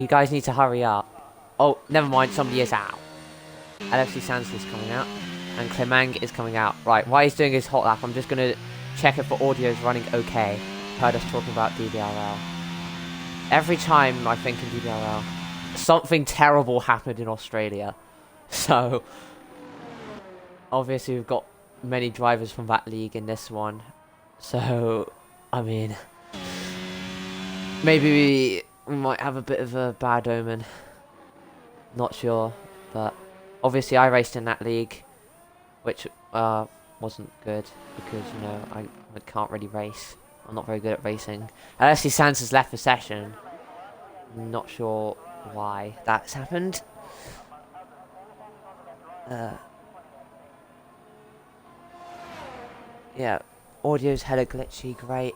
You guys need to hurry up. Oh, never mind, somebody is out. LFC Sands is coming out. And Clemang is coming out. Right, while he's doing his hot lap, I'm just going to check if the audio is running okay. Heard us talking about DBRL. Every time I think in DBRL, something terrible happened in Australia. So, obviously we've got many drivers from that league in this one. So, I mean, maybe we might have a bit of a bad omen. Not sure, but obviously I raced in that league, which wasn't good because, you know, I can't really race. I'm not very good at racing. LFC Sands has left the session. I'm not sure why that's happened. Yeah, audio's hella glitchy, great.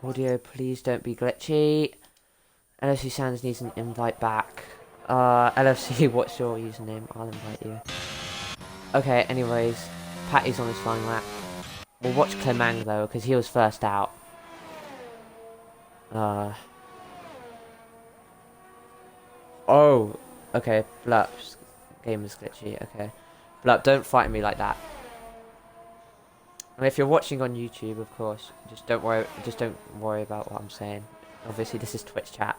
Audio, please don't be glitchy. LFC Sands needs an invite back. LFC, what's your username? I'll invite you. Okay, anyways, Patty's on his final lap. We'll watch Clemang though, because he was first out. Oh, okay, Blurp's game is glitchy, okay. Blurp, don't fight me like that. And if you're watching on YouTube, of course, just don't worry about what I'm saying. Obviously, this is Twitch chat.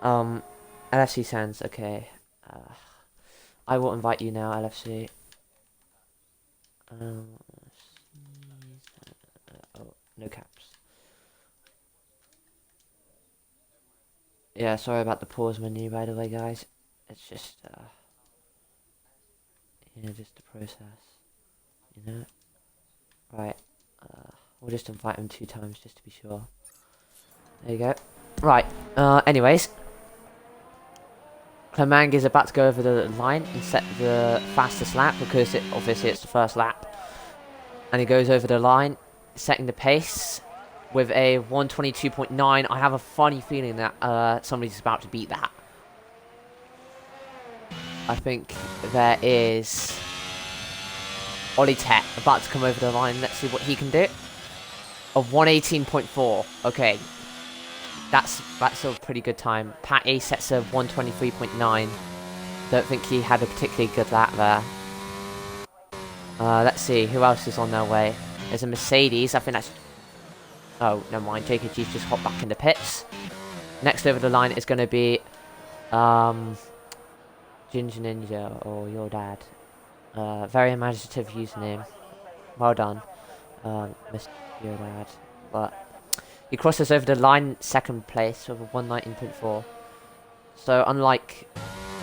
LFC Sands, okay. I will invite you now, LFC. Oh, no caps. Yeah, sorry about the pause menu, by the way, guys. It's just, you know, just a process, you know? Right, we'll just invite him 2 times just to be sure. There you go. Right, anyways. Clemang is about to go over the line and set the fastest lap because obviously it's the first lap. And he goes over the line, setting the pace with a 122.9. I have a funny feeling that somebody's about to beat that. I think there is Oliteit about to come over the line. Let's see what he can do. A 118.4. Okay. That's a pretty good time. Patty sets a 123.9. Don't think he had a particularly good lap there. Let's see, who else is on their way? There's a Mercedes, I think that's... Oh, never mind, JKG's just hopped back into pits. Next over the line is going to be... Ginger Ninja, or your dad. Very imaginative username. Well done, Mr. Your dad. But... he crosses over the line 2nd place with a 119.4. So unlike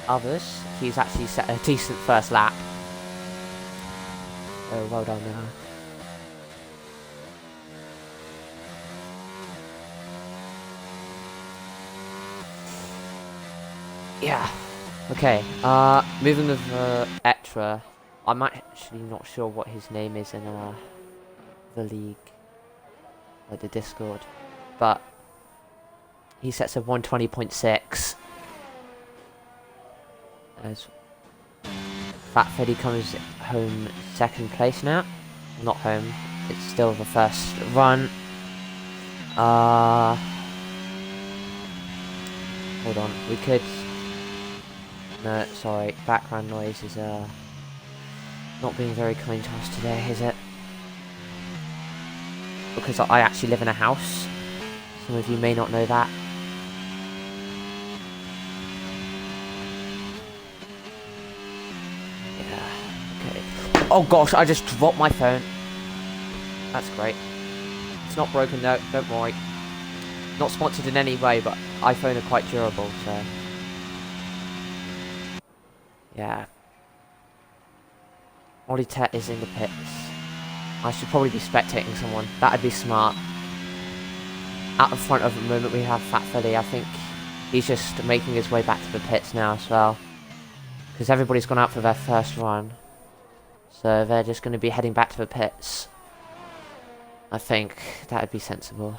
others, he's actually set a decent first lap. So well done there. Yeah. Okay. Moving with Etra. I'm actually not sure what his name is in the league. Like the Discord. But he sets a 120.6 as Fat Freddy comes home 2nd place now. Not home, it's still the first run. Hold on, we could... No, sorry, background noise is not being very kind to us today, is it? Because I actually live in a house. Some of you may not know that. Yeah, okay. Oh gosh, I just dropped my phone. That's great. It's not broken though, don't worry. Not sponsored in any way, but iPhone are quite durable, so... yeah. Oliteit is in the pits. I should probably be spectating someone. That'd be smart. At the front of the moment we have Fat Freddy. I think he's just making his way back to the pits now as well. Because everybody's gone out for their first run. So they're just going to be heading back to the pits. I think that'd be sensible.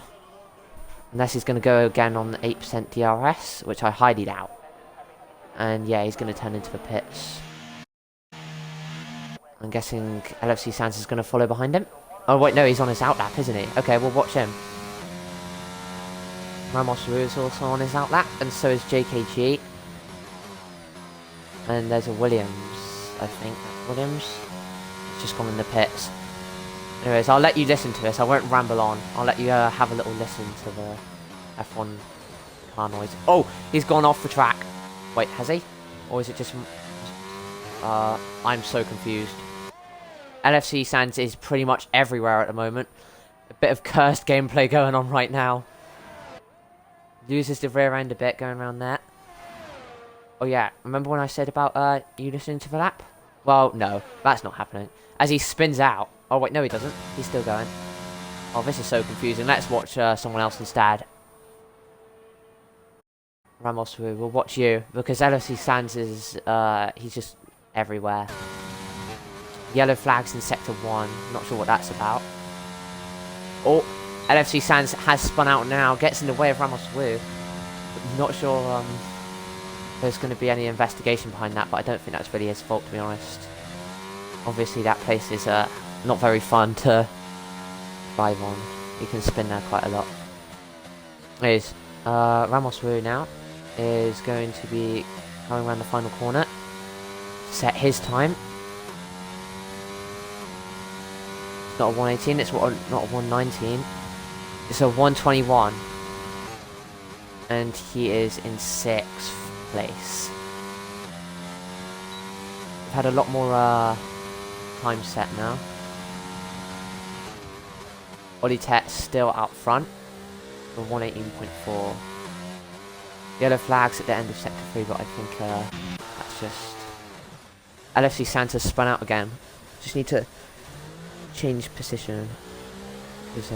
Unless he's going to go again on the 8% DRS, which I highly doubt. And yeah, he's going to turn into the pits. I'm guessing LFC Sands is going to follow behind him. Oh, wait, no, he's on his outlap, isn't he? Okay, we'll watch him. Ramos Wu is also on his outlap, and so is JKG. And there's a Williams, I think. Williams. He's just gone in the pits. Anyways, I'll let you listen to this. I won't ramble on. I'll let you have a little listen to the F1 car noise. Oh, he's gone off the track. Wait, has he? Or is it just... I'm so confused. LFC Sands is pretty much everywhere at the moment. A bit of cursed gameplay going on right now. Loses the rear end a bit going around there. Oh yeah, remember when I said about you listening to the lap? Well, no, that's not happening. As he spins out. Oh wait, no he doesn't. He's still going. Oh, this is so confusing. Let's watch someone else instead. Ramos, we'll watch you. Because LFC Sands is, he's just everywhere. Yellow flags in Sector 1. Not sure what that's about. Oh, LFC Sands has spun out now. Gets in the way of Ramos Wu. Not sure there's going to be any investigation behind that, but I don't think that's really his fault, to be honest. Obviously, that place is not very fun to drive on. You can spin there quite a lot. Anyways, Ramos Wu now is going to be coming around the final corner. Set his time. It's not a 118, it's not a 119. It's a 121. And he is in 6th place. We've had a lot more time set now. Oliteit still out front for 118.4. Yellow flags at the end of Sector 3, but I think that's just... LFC Santa spun out again. Just need to change position. There's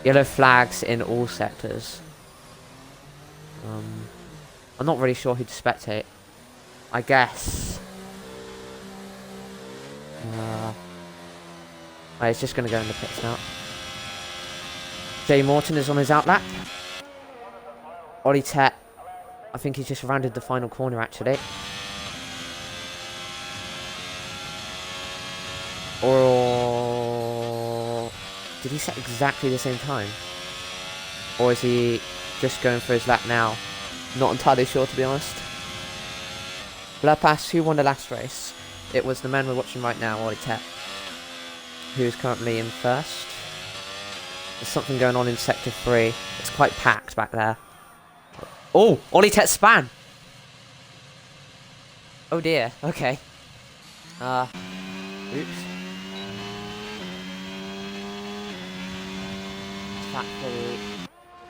yellow flags in all sectors. I'm not really sure who to spectate. I guess... he's just going to go in the pits now. Jay Morton is on his outlap. Oliteit, I think he's just rounded the final corner actually. Or... did he set exactly the same time? Or is he just going for his lap now? Not entirely sure, to be honest. Blapas, who won the last race? It was the man we're watching right now, Oliteit, who is currently in first. There's something going on in Sector 3. It's quite packed back there. Oh! Oliteit span! Oh dear, okay. Oops.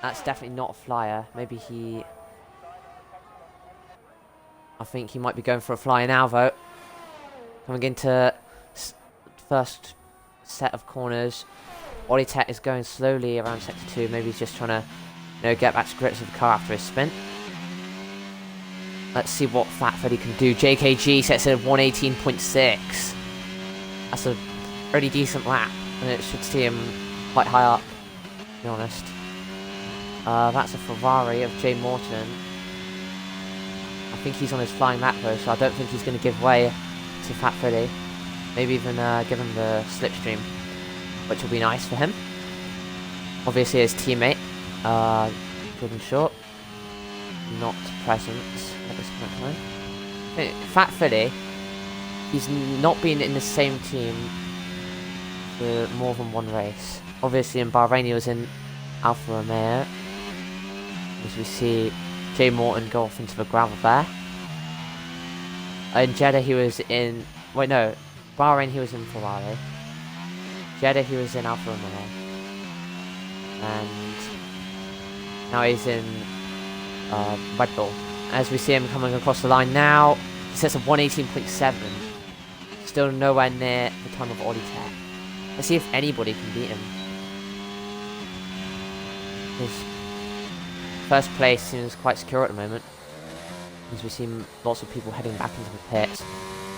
That's definitely not a flyer. Maybe he... I think he might be going for a flyer now, though. Coming into first set of corners. Oliteit is going slowly around Sector 2. Maybe he's just trying to, get back to grips with the car after his spin. Let's see what Fat Freddy can do. JKG sets it at 118.6. That's a pretty decent lap. And it should see him quite high up, to be honest. That's a Ferrari of Jay Morton. I think he's on his flying lap though, so I don't think he's going to give way to Fat Freddy. Maybe even give him the slipstream, which will be nice for him. Obviously his teammate, Jordan Short, not present at this point in time. Fat Freddy, he's not been in the same team for more than one race. Obviously in Bahrain he was in Alfa Romeo. As we see Jay Morton go off into the gravel there. In Jeddah he was in... wait, no. Bahrain he was in Ferrari. Jeddah he was in Alfa Romeo. And now he's in Red Bull. As we see him coming across the line now, he sets a 118.7. Still nowhere near the time of Oliteit. Let's see if anybody can beat him. His first place seems quite secure at the moment. As we see lots of people heading back into the pits.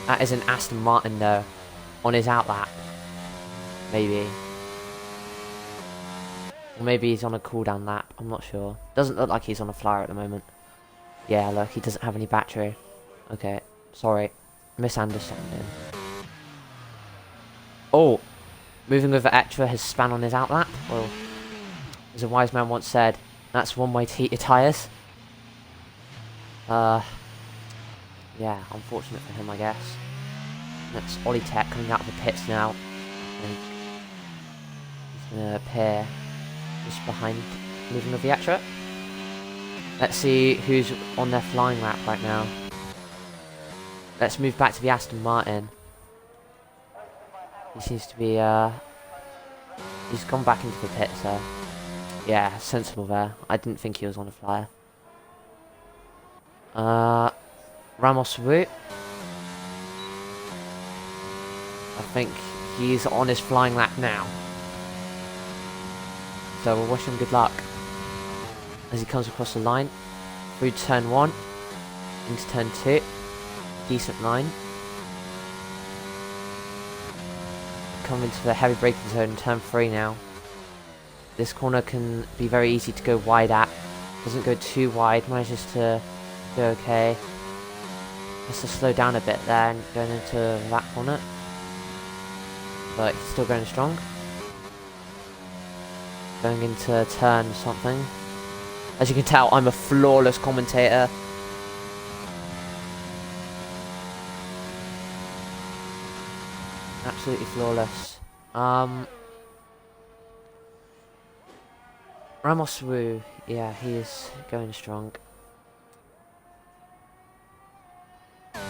That is an Aston Martin though, on his outlap. Maybe. Or maybe he's on a cooldown lap, I'm not sure. Doesn't look like he's on a flyer at the moment. Yeah, look, he doesn't have any battery. Okay, sorry. Misunderstanding. Oh, moving over extra has span on his outlap. Well, as a wise man once said, that's one way to heat your tyres. Yeah, unfortunate for him, I guess. That's Oliteit coming out of the pits now. I think he's going to appear just behind moving over the extra. Let's see who's on their flying lap right now. Let's move back to the Aston Martin. He seems to be, he's gone back into the pit, so yeah, sensible there. I didn't think he was on a flyer. Ramos Root. I think he's on his flying lap now. So we'll wish him good luck as he comes across the line. Through turn 1, into turn 2. Decent line. Come into the heavy braking zone in turn 3 now. This corner can be very easy to go wide at. Doesn't go too wide, manages to go okay. Has to slow down a bit there and going into that corner. But he's still going strong. Going into turn something. As you can tell, I'm a flawless commentator. Absolutely flawless. Ramos Wu, yeah, he is going strong. I'm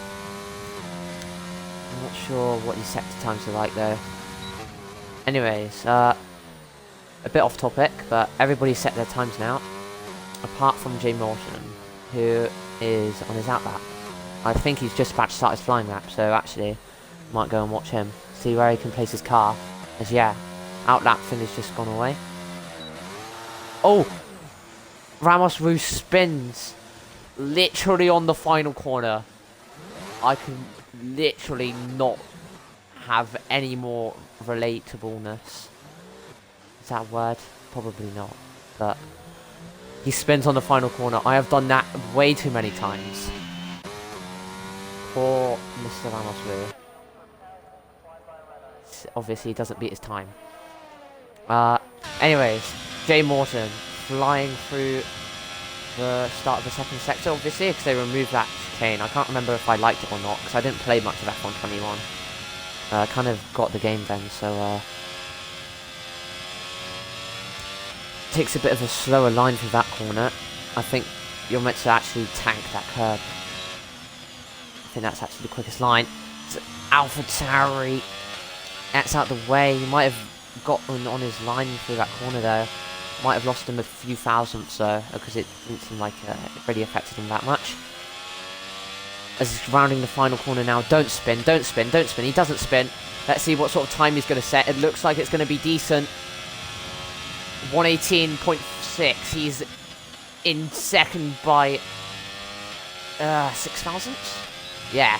not sure what these sector times are like though. Anyways, a bit off topic, but everybody's set their times now. Apart from Jay Morton, who is on his outlap. I think he's just about to start his flying lap, so actually, might go and watch him. See where he can place his car. As yeah, outlap finish just gone away. Oh! Ramos Wu spins literally on the final corner. I can literally not have any more relatableness. Is that a word? Probably not. But he spins on the final corner. I have done that way too many times. Poor Mr. Ramos Wu. Obviously, he doesn't beat his time. Anyways, Jay Morton flying through the start of the second sector, obviously, because they removed that chicane. I can't remember if I liked it or not, because I didn't play much of F121. I kind of got the game then, so takes a bit of a slower line through that corner. I think you're meant to actually tank that curb. I think that's actually the quickest line. It's Alpha Tauri. That's out the way. He might have gotten on his line through that corner there. Might have lost him a few thousandths though, because it didn't seem like it really affected him that much. As he's rounding the final corner now. Don't spin, don't spin, don't spin. He doesn't spin. Let's see what sort of time he's going to set. It looks like it's going to be decent. 118.6. He's in second by 6 thousandths? Yeah,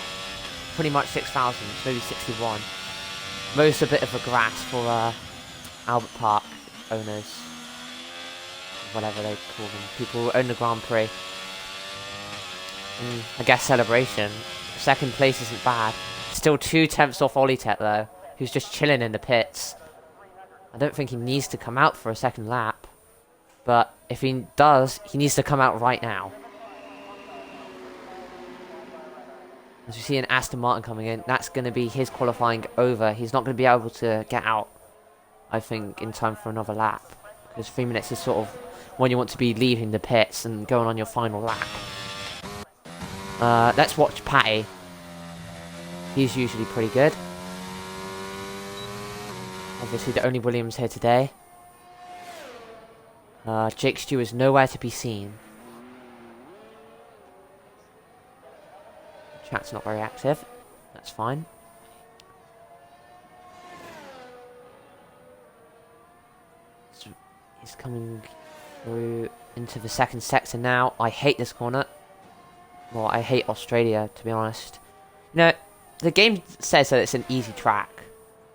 pretty much 6 thousandths, maybe 61. Most a bit of a grass for Albert Park owners, whatever they call them, people who own the Grand Prix. I guess celebration. Second place isn't bad. Still 2/10 off Oliteit though, who's just chilling in the pits. I don't think he needs to come out for a second lap, but if he does, he needs to come out right now. As we see an Aston Martin coming in, that's going to be his qualifying over. He's not going to be able to get out, I think, in time for another lap. Because 3 minutes is sort of when you want to be leaving the pits and going on your final lap. Let's watch Patty. He's usually pretty good. Obviously the only Williams here today. Jake Stew is nowhere to be seen. Chat's not very active. That's fine. So he's coming through into the second sector now. I hate this corner. Well, I hate Australia, to be honest. You know, the game says that it's an easy track.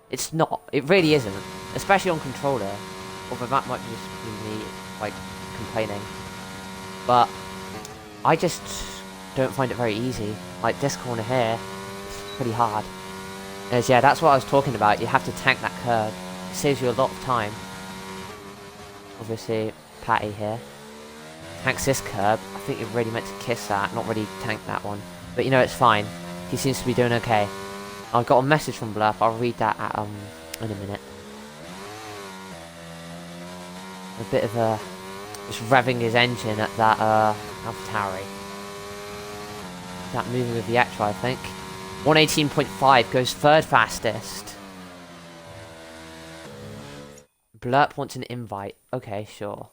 It's not. It really isn't. Especially on controller. Although that might just be me, like, complaining. But I just don't find it very easy. Like this corner here, it's pretty hard. Yeah, that's what I was talking about. You have to tank that curve. It saves you a lot of time. Obviously, Patty here tanks this curb. I think you're really meant to kiss that, not really tank that one. But you know, it's fine. He seems to be doing okay. I got a message from Blurp. I'll read that at, in a minute. A bit of a... just revving his engine at that, AlphaTauri. That moving with the Etra, I think. 118.5 goes third fastest. Blurp wants an invite. Okay, sure.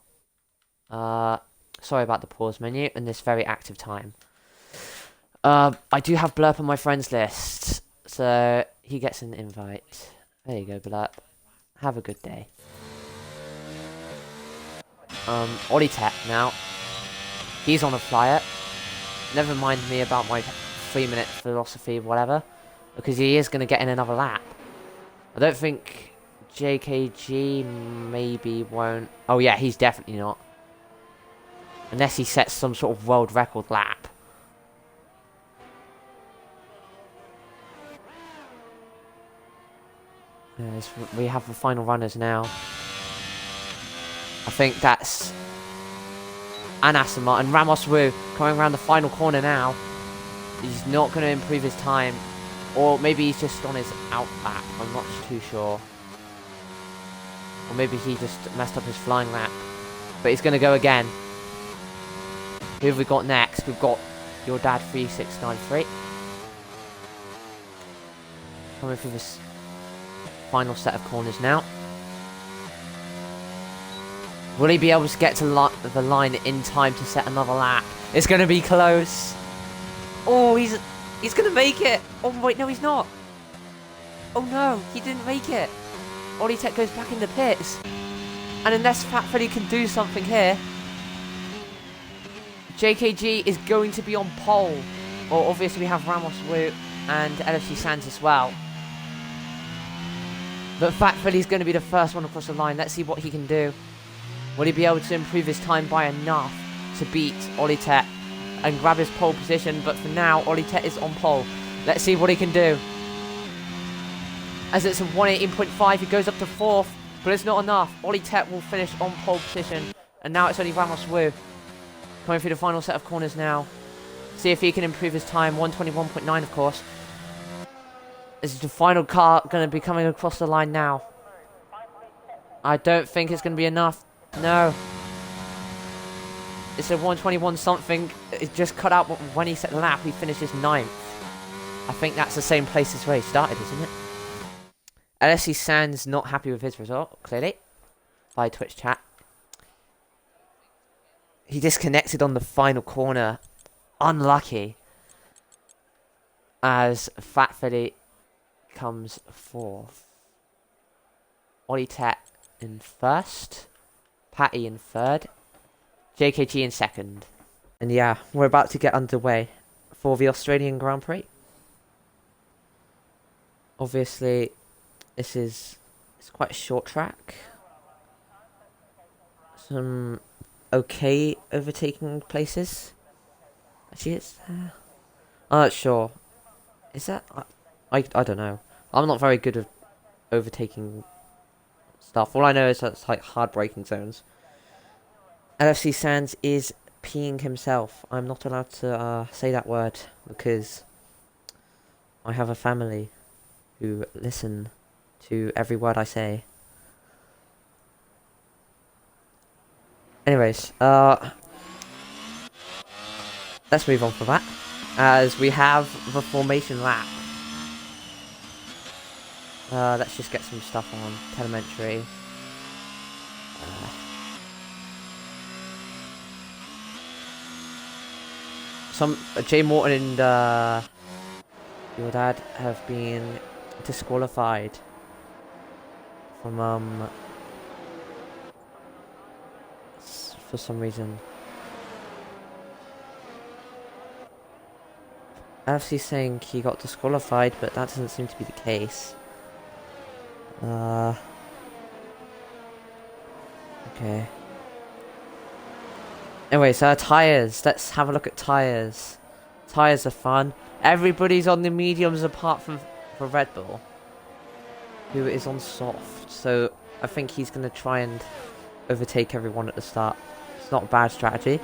Sorry about the pause menu and this very active time. I do have Blurp on my friends list, so he gets an invite. There you go, Blurp. Have a good day. Oliteit now. He's on a flyer. Never mind me about my 3-minute philosophy, whatever, because he is going to get in another lap. I don't think JKG maybe won't. Oh yeah, he's definitely not. Unless he sets some sort of world record lap. Yes, we have the final runners now. I think that's Anassima and Ramos Wu coming around the final corner now. He's not going to improve his time. Or maybe he's just on his out lap. I'm not too sure. Or maybe he just messed up his flying lap. But he's going to go again. Who have we got next? We've got your dad 3693. Coming through this final set of corners now. Will he be able to get to the line in time to set another lap? It's going to be close. Oh, he's going to make it. Oh, wait, no, he's not. Oh, no, he didn't make it. Oliteit goes back in the pits. And unless Fat Freddy can do something here, JKG is going to be on pole. Or obviously we have Ramos Wu and LFC Sands as well. But Fat Freddy's going to be the first one across the line. Let's see what he can do. Will he be able to improve his time by enough to beat Oliteit and grab his pole position? But for now, Oliteit is on pole. Let's see what he can do. As it's a 118.5, he goes up to 4th, but it's not enough. Oliteit will finish on pole position, and now it's only Ramos Wu coming through the final set of corners now. See if he can improve his time. 121.9, of course. This is the final car going to be coming across the line now. I don't think it's going to be enough. No. It's a 121 something. It just cut out when he set the lap. He finishes 9th. I think that's the same place as where he started, isn't it? LSC Sands not happy with his result, clearly. By Twitch chat. He disconnected on the final corner. Unlucky. As Fat Freddy comes 4th. Oliteit in 1st. Patty in 3rd. JKG in 2nd. And yeah, we're about to get underway for the Australian Grand Prix. Obviously, it's quite a short track. Some okay overtaking places. Actually, it's I'm not sure. Is that... I don't know. I'm not very good at overtaking stuff. All I know is that it's like hard braking zones. LFC Sands is peeing himself. I'm not allowed to say that word because I have a family who listen to every word I say. Anyways, let's move on from that, as we have the formation lap. Let's just get some stuff on telemetry. Jay Morton and your dad have been disqualified from for some reason. LFC saying he got disqualified, but that doesn't seem to be the case. Okay. Anyways, tyres. Let's have a look at tyres. Tyres are fun. Everybody's on the mediums apart from for Red Bull, who is on soft. So I think he's going to try and overtake everyone at the start. It's not a bad strategy.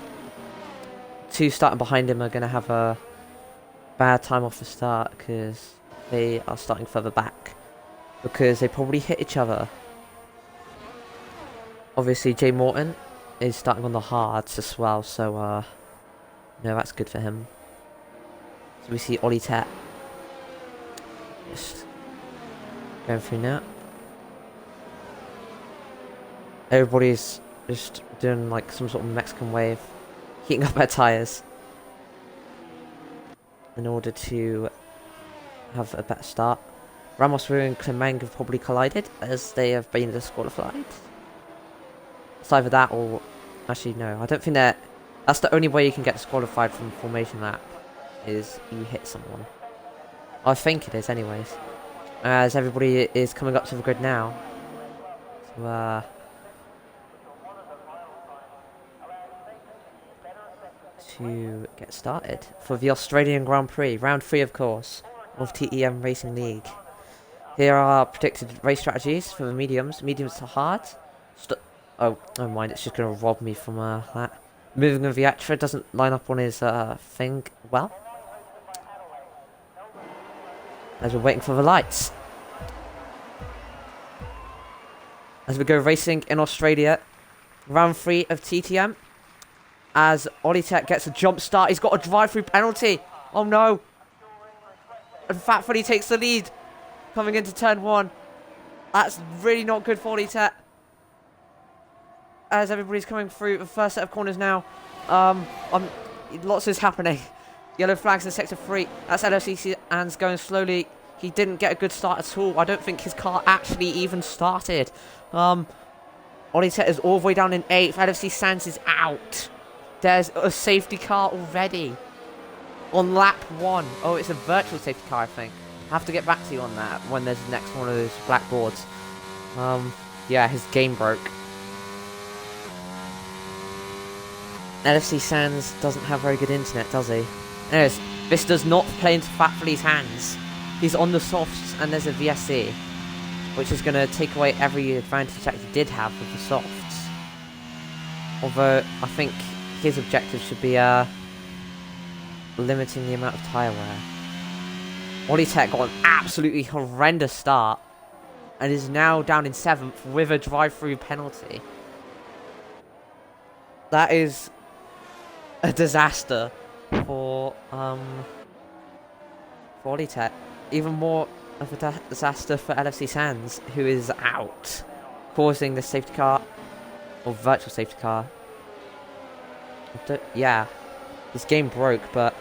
2 starting behind him are going to have a bad time off the start because they are starting further back. Because they probably hit each other. Obviously, Jay Morton is starting on the hards as well, so no, that's good for him. So we see Oliteit just going through now. Everybody's just doing like some sort of Mexican wave, heating up their tyres in order to have a better start. Ramos and Clement have probably collided as they have been disqualified. It's either that or... Actually, no. I don't think that... That's the only way you can get disqualified from formation lap. Is you hit someone. I think it is anyways. As everybody is coming up to the grid now. So, to get started for the Australian Grand Prix. Round 3, of course, of TTM Racing League. Here are predicted race strategies for the mediums. Mediums to hard. Oh, never mind. It's just going to rob me from that. Moving of the Viatra doesn't line up on his thing well. As we're waiting for the lights. As we go racing in Australia. Round 3 of TTM. As Oliteit gets a jump start. He's got a drive-through penalty. Oh no. And Fat Freddy takes the lead. Coming into turn 1. That's really not good for Oliteit. As everybody's coming through the first set of corners now. Lots is happening. Yellow flags in sector 3. That's LFC Hans going slowly. He didn't get a good start at all. I don't think his car actually even started. Oliteit is all the way down in 8th. LFC Sands is out. There's a safety car already. On lap 1. Oh, it's a virtual safety car, I think. I have to get back to you on that when there's the next one of those black boards. Yeah, his game broke. LFC Sands doesn't have very good internet, does he? Anyways, this does not play into Fat Freddy's hands. He's on the softs and there's a VSC, which is going to take away every advantage that he did have with the softs. Although, I think his objective should be limiting the amount of tyre wear. Oliteit got an absolutely horrendous start and is now down in 7th with a drive-through penalty. That is a disaster for Oliteit. Even more of a disaster for LFC Sands, who is out, causing the safety car, or virtual safety car. Yeah, this game broke, but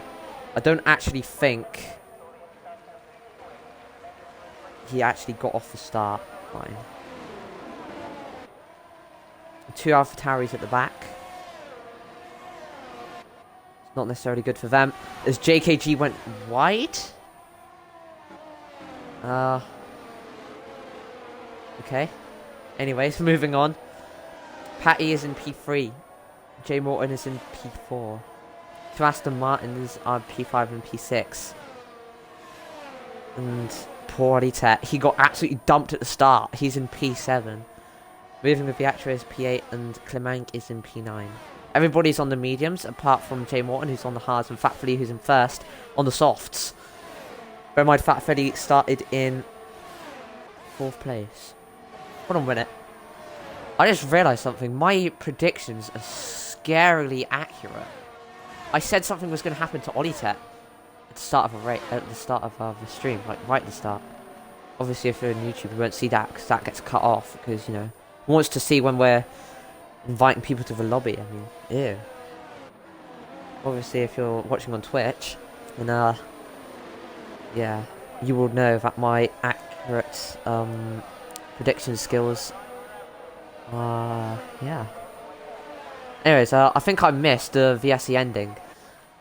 I don't actually think he actually got off the start line. 2 AlphaTauris at the back. It's not necessarily good for them. As JKG went wide. Okay. Anyways, moving on. Patty is in P3. Jay Morton is in P4. 2 Aston Martins are P5 and P6. And poor Oliteit, he got absolutely dumped at the start. He's in P7. Moving with Viatra is P8 and Clement is in P9. Everybody's on the mediums apart from Jay Morton, who's on the hards, and Fat Freddy, who's in first on the softs. Bear in mind, Fat Freddy started in 4th place. Hold on a minute. I just realised something. My predictions are scarily accurate. I said something was going to happen to Oliteit at the start of the stream, like right at the start. Obviously, if you're on YouTube, you won't see that because that gets cut off because, you know, who wants to see when we're inviting people to the lobby? I mean, ew. Obviously, if you're watching on Twitch, then yeah, you will know that my accurate prediction skills yeah. Anyways, I think I missed the VSC ending.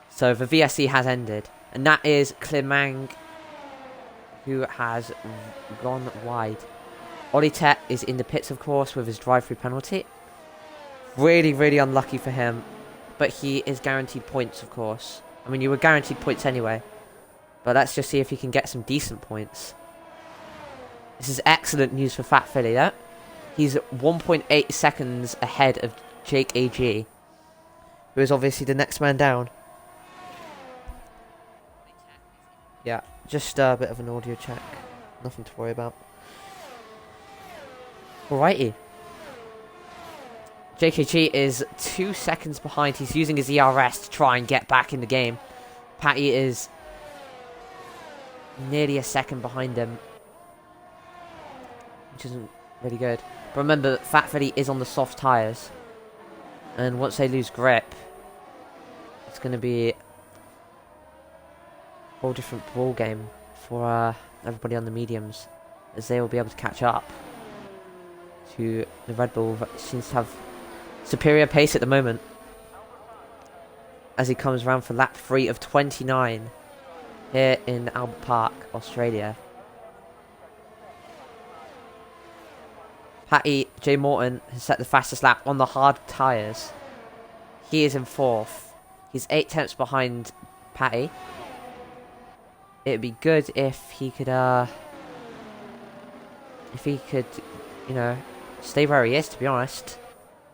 So the VSC has ended, and that is Clement, who has gone wide. Oliteit is in the pits, of course, with his drive-through penalty. Really, really unlucky for him, but he is guaranteed points, of course. I mean, you were guaranteed points anyway, but let's just see if he can get some decent points. This is excellent news for Fat Philly, yeah? He's 1.8 seconds ahead of Jake AG, who is obviously the next man down. Yeah, just a bit of an audio check. Nothing to worry about. Alrighty. JKG is 2 seconds behind. He's using his ERS to try and get back in the game. Patty is nearly a second behind him, which isn't really good. But remember, Fat Freddy is on the soft tyres, and once they lose grip, it's going to be a whole different ball game for everybody on the mediums, as they will be able to catch up to the Red Bull that seems to have superior pace at the moment, as he comes around for lap 3 of 29 here in Albert Park, Australia. Patty J. Morton has set the fastest lap on the hard tyres. He is in 4th. He's 8 tenths behind Patty. It'd be good if he could, you know, stay where he is, to be honest.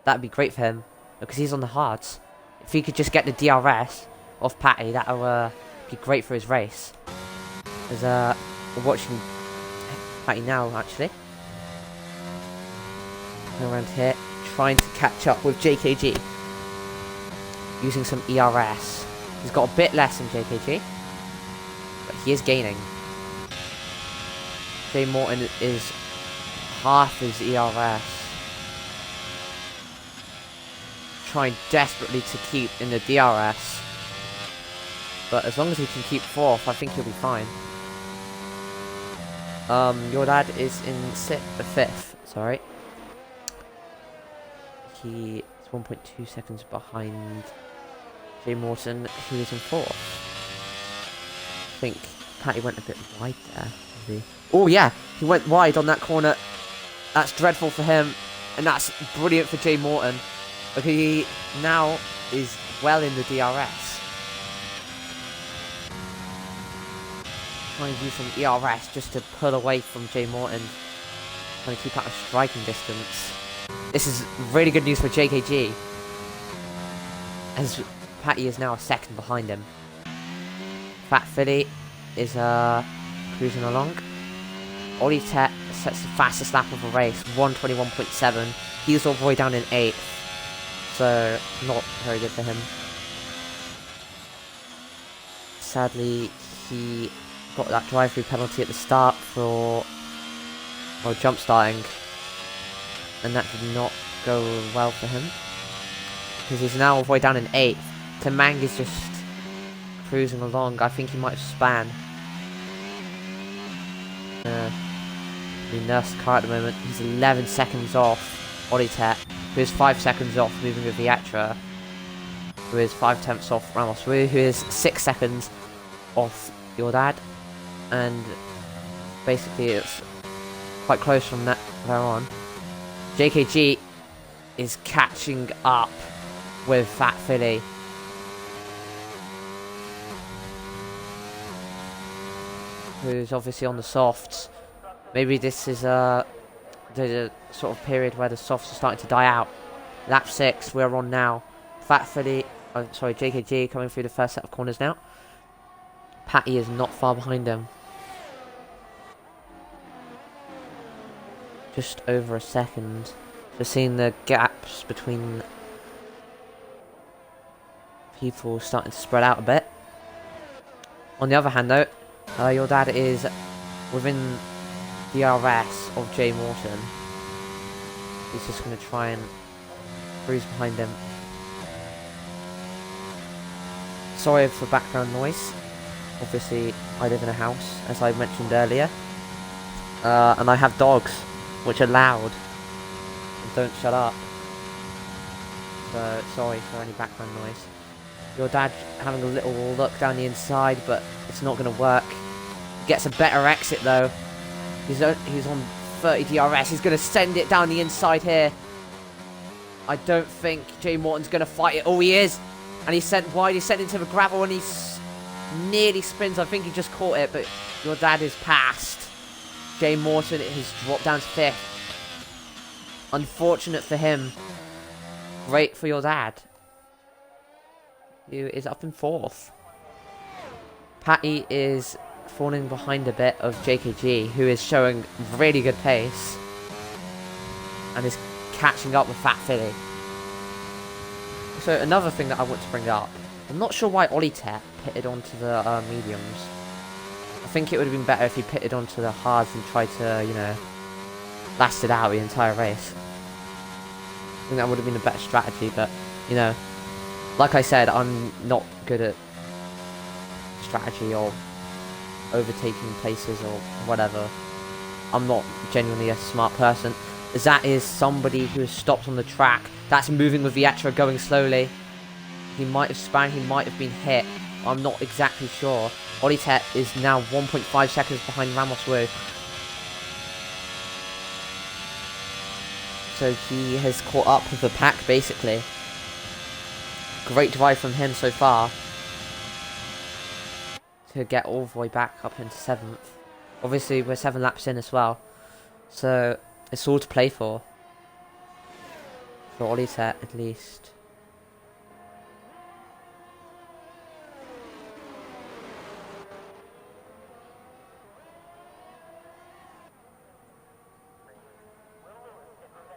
That'd be great for him, because he's on the hards. If he could just get the DRS off Patty, that'll be great for his race. As we're watching Patty now, actually. Around here, trying to catch up with JKG. Using some ERS. He's got a bit less than JKG, but he is gaining. J. Morton is half his ERS. Trying desperately to keep in the DRS, but as long as he can keep 4th, I think he'll be fine. Your dad is in 5th, sorry. He is 1.2 seconds behind J. Morton, who is in 4th. I think Patty went a bit wide there, maybe. Oh yeah, he went wide on that corner. That's dreadful for him, and that's brilliant for J. Morton. Okay, he now is well in the DRS. Trying to use some ERS just to pull away from J. Morton. Trying to keep out of striking distance. This is really good news for JKG, as Patty is now a second behind him. Fat Philly is cruising along. Oliteit sets the fastest lap of the race, 1:21.7. He's all the way down in 8th. So, not very good for him. Sadly, he got that drive-through penalty at the start for jump starting, and that did not go well for him, because he's now all the way down in 8th. Tamang is just cruising along. I think he might have span. He nursed the car at the moment. He's 11 seconds off Oliteit, who is 5 seconds off moving with Viatra, who is 5 tenths off Ramos, who is 6 seconds off your dad, and basically it's quite close from that there on. JKG is catching up with Fat Philly. Who's obviously on the softs. Maybe this is the sort of period where the softs are starting to die out. Lap 6, we're on now. Fat Philly, JKG coming through the first set of corners now. Patty is not far behind him. Just over a second. Just seeing the gaps between people starting to spread out a bit. On the other hand though, your dad is within the DRS of J. Morton. He's just going to try and cruise behind him. Sorry for background noise. Obviously, I live in a house, as I mentioned earlier. And I have dogs, which are loud and don't shut up. So, sorry for any background noise. Your dad having a little look down the inside, but it's not going to work. Gets a better exit though. He's on 30 DRS. He's going to send it down the inside here. I don't think J. Morton's going to fight it. Oh, he is. And he's sent wide. He's sent into the gravel and he nearly spins. I think he just caught it, but your dad is past. Jay Morton has dropped down to 5th. Unfortunate for him. Great for your dad, who is up in 4th. Patty is falling behind a bit of JKG, who is showing really good pace and is catching up with Fat Philly. So another thing that I want to bring up, I'm not sure why Oliteit pitted onto the mediums. I think it would have been better if he pitted onto the hards and tried to, you know, last it out the entire race. I think that would have been a better strategy, but, you know, like I said, I'm not good at strategy or overtaking places or whatever. I'm not genuinely a smart person. That is somebody who has stopped on the track. That's moving with Vietra going slowly. He might have spun, he might have been hit. I'm not exactly sure. Oliteit is now 1.5 seconds behind Ramos Wu. So he has caught up with the pack, basically. Great drive from him so far. To get all the way back up into 7th. Obviously, we're 7 laps in as well. So, it's all to play for. For Oliteit, at least.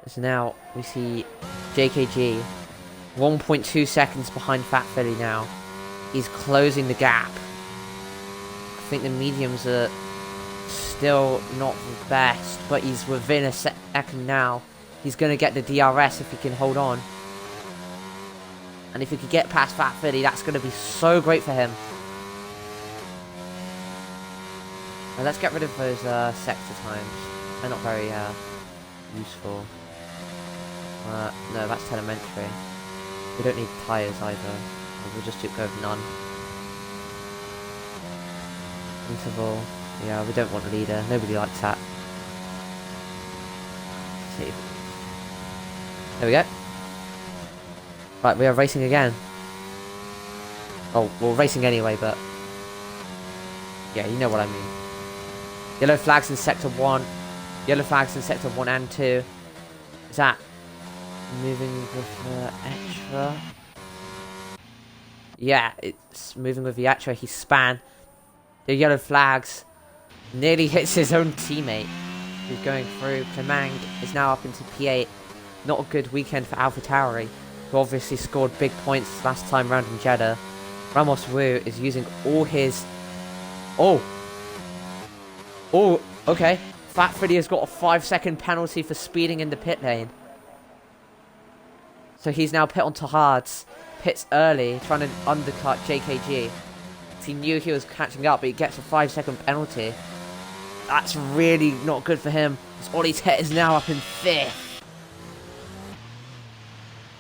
So now we see JKG 1.2 seconds behind Fat Philly now. He's closing the gap. I think the mediums are still not the best, but he's within a second now. He's going to get the DRS if he can hold on. And if he could get past Fat Philly, that's going to be so great for him. Now let's get rid of those sector times. They're not very useful. No, that's telemetry. We don't need tyres either. We'll just go with none. Interval. Yeah, we don't want a leader. Nobody likes that. Save. There we go. Right, we are racing again. Oh, we're racing anyway, but... yeah, you know what I mean. Yellow flags in Sector 1. Yellow flags in Sector 1 and 2. Is that... moving with Vietra? Yeah, it's moving with Vietra. He span. The yellow flags. Nearly hits his own teammate. Who's going through. Clemang is now up into P8. Not a good weekend for AlphaTauri, who obviously scored big points last time round in Jeddah. Ramos Wu is using all his... oh! Oh, okay. Fat Freddy has got a 5-second penalty for speeding in the pit lane. So he's now pit onto hards. Pits early, trying to undercut JKG. He knew he was catching up, but he gets a 5-second penalty. That's really not good for him. Oliteit is now up in 5th.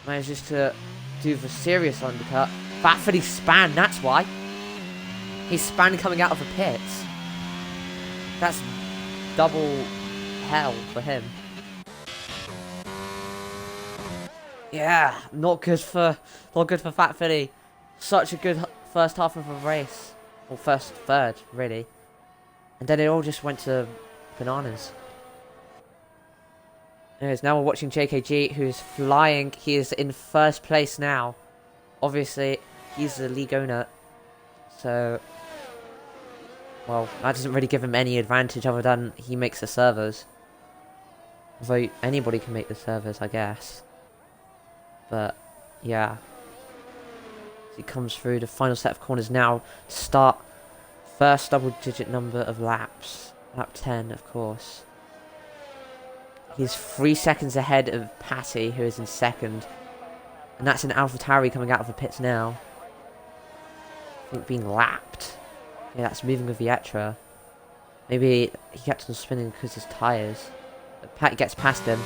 Manages to do the serious undercut. Fat Freddy span, that's why. He's span coming out of the pits. That's double hell for him. Yeah, not good for Fat Philly. Such a good first half of a race, or first third, really, and then it all just went to bananas. Anyways, now we're watching JKG, who's flying. He is in first place now. Obviously, he's the league owner, so well, that doesn't really give him any advantage other than he makes the servers. Although anybody can make the servers, I guess. But, yeah. He comes through the final set of corners now to start first double-digit number of laps. Lap 10, of course. He's 3 seconds ahead of Patty, who is in second. And that's an AlphaTauri coming out of the pits now. I think being lapped. Yeah, that's moving with Vietra. Maybe he kept on spinning because his tyres. But Patty gets past him.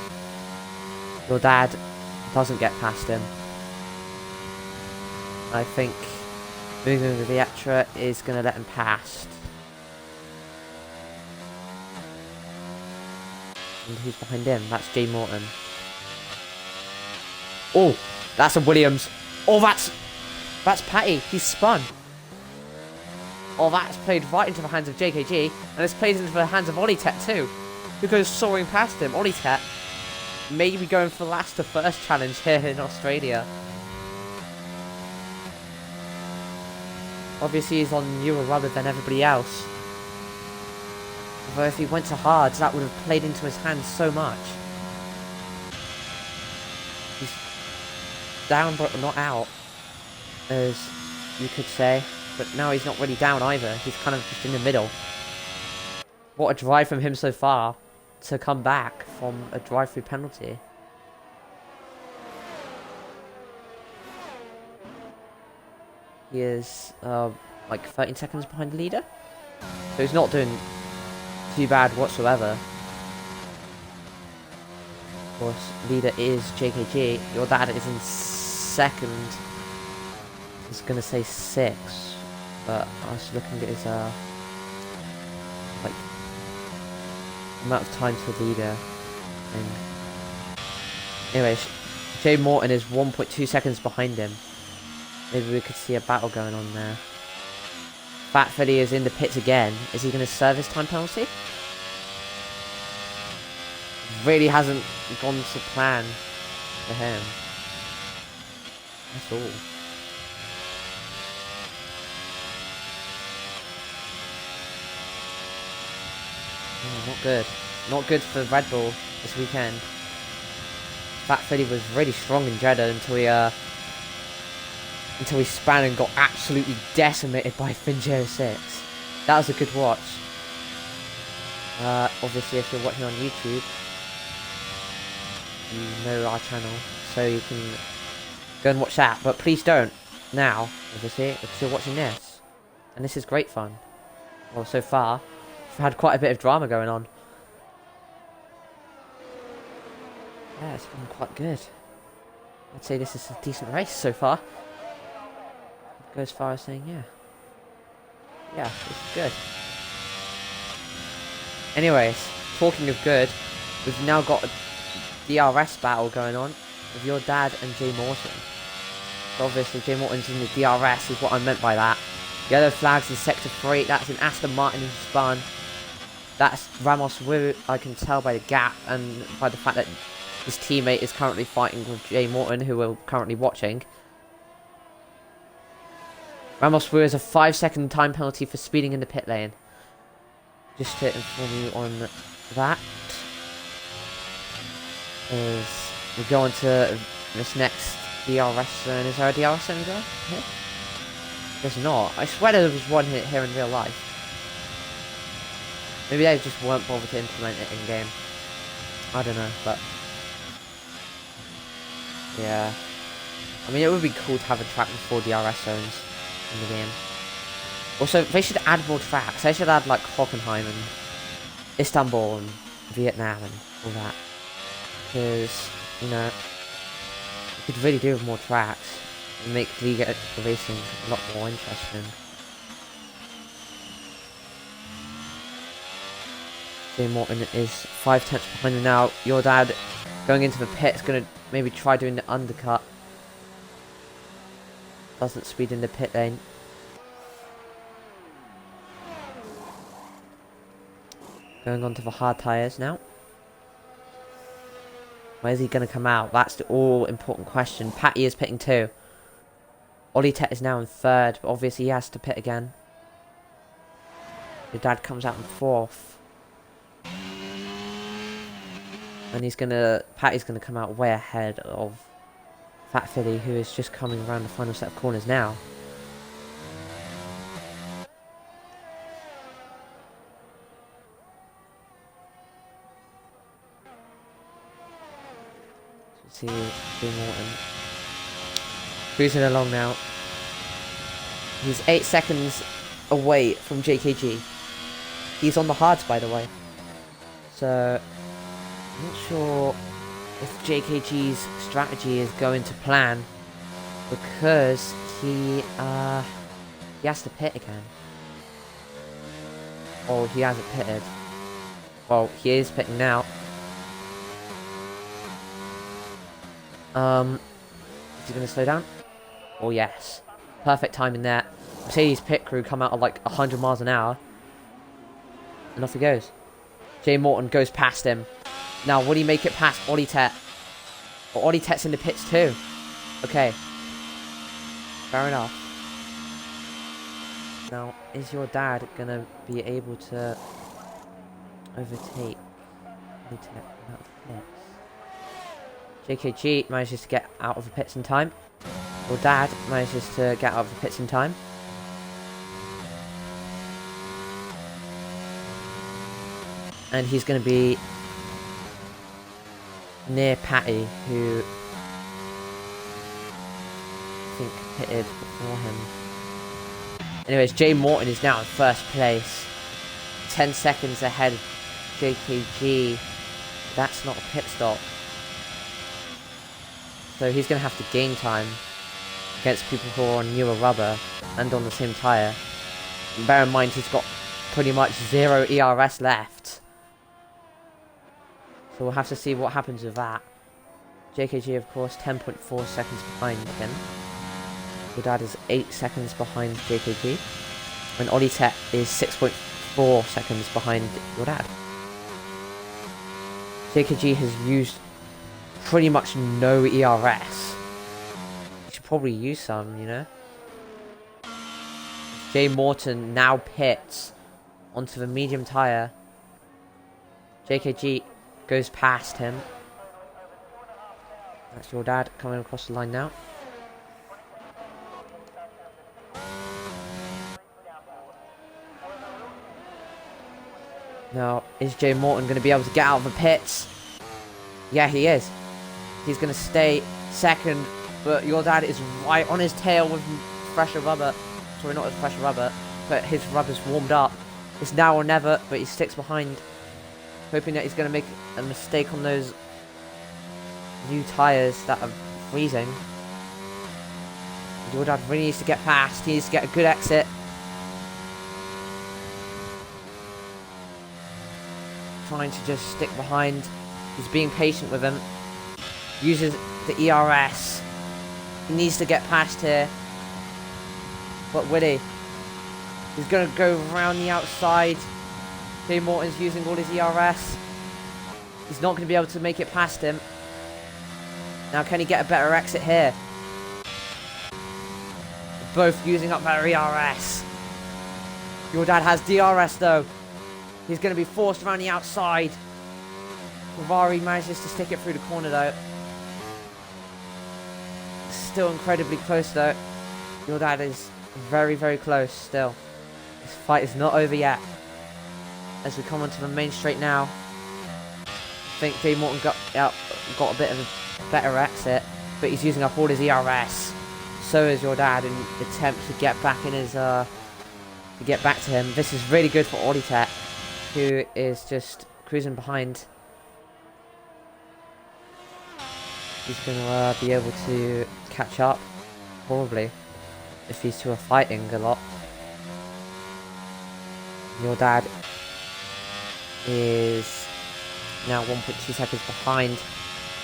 Your dad doesn't get past him. I think moving with Vietra is going to let him past. And who's behind him? That's Jay Morton. Oh, that's a Williams. Oh, that's Patty. He's spun. Oh, that's played right into the hands of JKG, and it's played into the hands of Oliteit too, who goes soaring past him. Oliteit maybe going for the last to first challenge here in Australia. Obviously, he's on newer rubber than everybody else. Although if he went to hards, that would have played into his hands so much. He's down but not out, as you could say. But now he's not really down either. He's kind of just in the middle. What a drive from him so far to come back from a drive-through penalty. He is like 13 seconds behind the leader. So he's not doing too bad whatsoever. Of course, leader is JKG. Your dad is in second. I was going to say 6. But I was looking at his like amount of time to the leader thing. Anyways, Jay Morton is 1.2 seconds behind him. Maybe we could see a battle going on there. Fat Freddy is in the pits again. Is he going to serve his time penalty? Really hasn't gone to plan for him. That's all. Oh, not good. Not good for Red Bull this weekend. Fat Freddy was really strong in Jeddah until he span and got absolutely decimated by Finjo6. That was a good watch. Obviously, if you're watching on YouTube, you know our channel, so you can go and watch that. But please don't now, obviously, because you're watching this, and this is great fun. Well, so far, we've had quite a bit of drama going on. Yeah, it's been quite good. I'd say this is a decent race so far. I'd go as far as saying, yeah, this is good. Anyways, talking of good, we've now got a DRS battle going on with your dad and Jay Morton. So obviously, Jay Morton's in the DRS is what I meant by that. Yellow flags in sector 3. That's an Aston Martin who spun. That's Ramos Wu. I can tell by the gap and by the fact that his teammate is currently fighting with Jay Morton, who we're currently watching. Ramos Wu has a 5-second time penalty for speeding in the pit lane. Just to inform you on that. As we go on to this next DRS zone. Is there a DRS zone there? Here? There's not. I swear there was one here in real life. Maybe they just weren't bothered to implement it in game. I don't know, but yeah. I mean, it would be cool to have a track with 4 DRS zones in the game. Also, they should add more tracks. They should add like Hockenheim and Istanbul and Vietnam and all that. Because, you know, you could really do with more tracks and make League racing a lot more interesting. Jay Morton is 5 tenths behind him now. Your dad going into the pit is going to maybe try doing the undercut. Doesn't speed in the pit lane. Going on to the hard tyres now. Where's he going to come out? That's the all-important question. Patty is pitting 2. Oliteit is now in 3rd, but obviously he has to pit again. Your dad comes out in 4th. And Patty's going to come out way ahead of Fat Philly, who is just coming around the final set of corners now. See Jay Morton cruising along now. He's 8 seconds away from JKG. He's on the hards, by the way. So I'm not sure if JKG's strategy is going to plan, because he has to pit again. Oh, he hasn't pitted. Well, he is pitting now. Is he going to slow down? Oh yes. Perfect timing there. Mercedes pit crew come out at like 100 miles an hour. And off he goes. Jay Morton goes past him. Now, will he make it past Oliteit? Or Oliteit's in the pits too. Okay. Fair enough. Now, is your dad gonna be able to overtake Oliteit out of the pits? JKG manages to get out of the pits in time. Your dad manages to get out of the pits in time. And he's going to be near Patty, who I think pitted before him. Anyways, Jay Morton is now in first place. 10 seconds ahead of JKG. That's not a pit stop. So he's going to have to gain time against people who are on newer rubber and on the same tyre. And bear in mind, he's got pretty much 0 ERS left. So we'll have to see what happens with that. JKG, of course, 10.4 seconds behind him. Your dad is 8 seconds behind JKG. And Oliteit is 6.4 seconds behind your dad. JKG has used pretty much no ERS. You should probably use some, you know? Jay Morton now pits onto the medium tyre. JKG goes past him. That's your dad coming across the line now. Now, is Jay Morton going to be able to get out of the pits? Yeah, he is. He's going to stay second, but your dad is right on his tail with fresher rubber. Sorry, not with fresher rubber, but his rubber's warmed up. It's now or never, but he sticks behind, hoping that he's going to make a mistake on those new tyres that are freezing. Your dad really needs to get past. He needs to get a good exit. Trying to just stick behind. He's being patient with him. Uses the ERS. He needs to get past here. But will he? He's going to go around the outside. Jay Morton's using all his ERS. He's not going to be able to make it past him. Now, can he get a better exit here? Both using up their ERS. Your dad has DRS though. He's going to be forced around the outside. Ferrari manages to stick it through the corner though. Still incredibly close though. Your dad is very, very close still. This fight is not over yet. As we come onto the main straight now. I think Jay Morton got a bit of a better exit, but he's using up all his ERS. So is your dad in the attempt to get back in his to get back to him. This is really good for Oliteit, who is just cruising behind. He's going to be able to catch up, probably, if these two are fighting a lot. Your dad is now 1.2 seconds behind.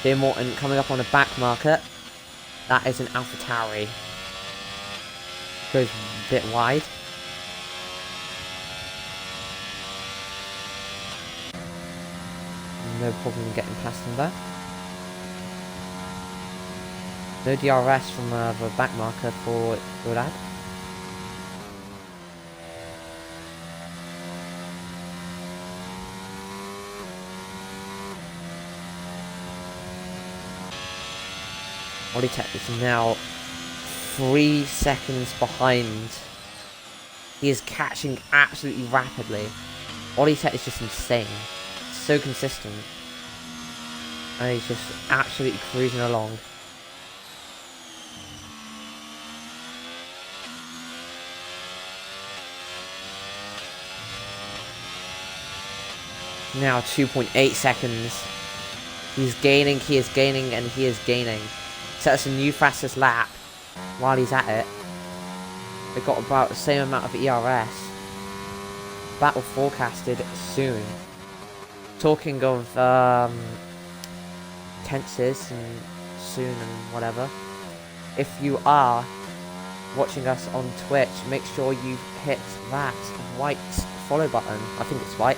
Jay Morton coming up on a back marker. That is an AlphaTauri. Goes a bit wide. No problem getting past him there. No DRS from the back marker for your dad. Oliteit is now 3 seconds behind. He is catching absolutely rapidly. Oliteit is just insane. So consistent. And he's just absolutely cruising along. Now 2.8 seconds. He's gaining, he is gaining, and he is gaining. Sets a new fastest lap while he's at it. They've got about the same amount of ERS. Battle forecasted soon. Talking of tenses and soon and whatever. If you are watching us on Twitch, make sure you hit that white follow button. I think it's white.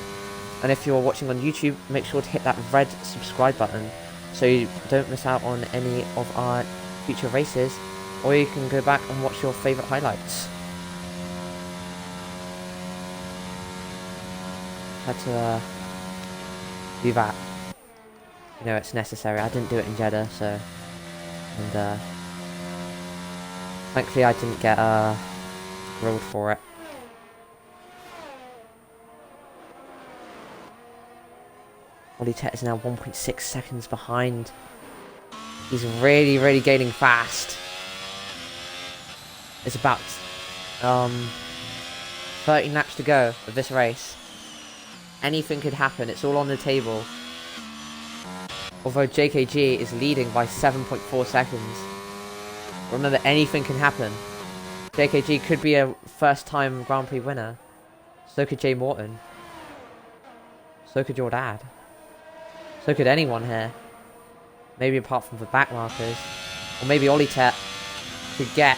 And if you're watching on YouTube, make sure to hit that red subscribe button so you don't miss out on any of our future races, or you can go back and watch your favourite highlights. Had to do that. You know, it's necessary. I didn't do it in Jeddah, so... And, thankfully I didn't get, grilled for it. Oliteit is now 1.6 seconds behind. He's really gaining fast. It's about 13 laps to go of this race. Anything could happen, it's all on the table. Although JKG is leading by 7.4 seconds. Remember, anything can happen. JKG could be a first-time Grand Prix winner. So could Jay Morton. So could your dad. So could anyone here. Maybe apart from the back markers. Or maybe Oliteit could get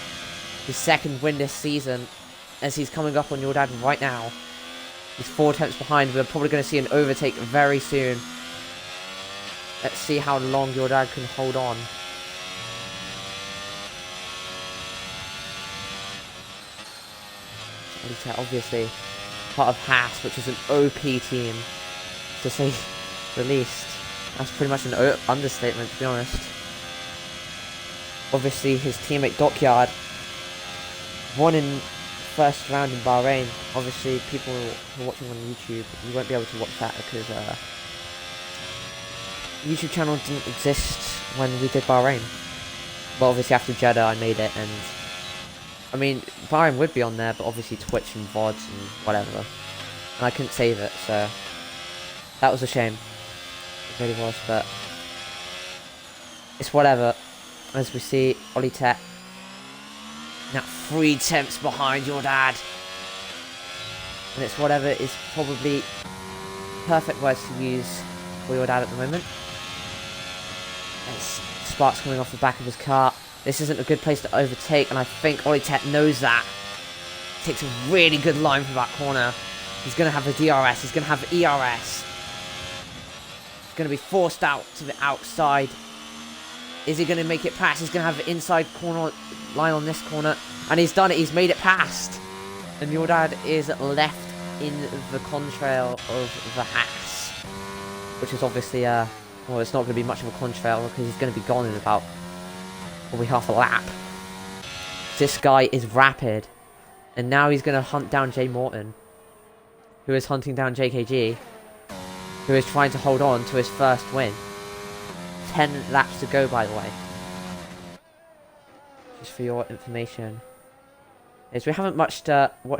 his second win this season, as he's coming up on your dad right now. He's 4 tenths behind. We're probably going to see an overtake very soon. Let's see how long your dad can hold on. Oliteit, obviously part of Haas, which is an OP team, to say the least. That's pretty much an understatement, to be honest. Obviously, his teammate Dockyard won in first round in Bahrain. Obviously, people who are watching on YouTube, you won't be able to watch that because YouTube channel didn't exist when we did Bahrain. But obviously, after Jeddah, I made it, and I mean, Bahrain would be on there, but obviously Twitch and VODs and whatever. And I couldn't save it, so that was a shame. It really was, but it's whatever. As we see, Oliteit now 3 tenths behind your dad. And it's whatever is probably perfect words to use for your dad at the moment. There's sparks coming off the back of his car. This isn't a good place to overtake, and I think Oliteit knows that. Takes a really good line for that corner. He's going to have a DRS, he's going to have ERS. He's going to be forced out to the outside. Is he going to make it past? He's going to have the inside corner line on this corner. And he's done it, he's made it past. And your dad is left in the contrail of the Haas. Which is obviously, well, it's not going to be much of a contrail because he's going to be gone in about probably half a lap. This guy is rapid. And now he's going to hunt down Jay Morton, who is hunting down JKG, who is trying to hold on to his first win. 10 laps to go, by the way. Just for your information. Is we haven't watched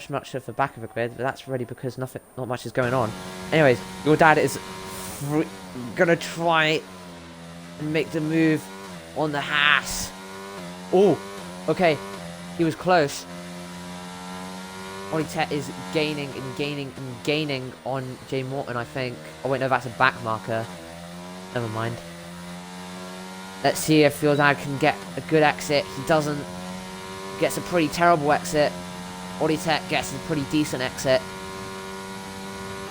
much of the back of the grid, but that's really because not much is going on. Anyways, your dad is gonna try and make the move on the Haas. Oh, okay, he was close. Oliteit is gaining and gaining and gaining on Jay Morton, I think. Oh wait, no, that's a back marker. Never mind. Let's see if your dad can get a good exit. He doesn't. Gets a pretty terrible exit. Oliteit gets a pretty decent exit.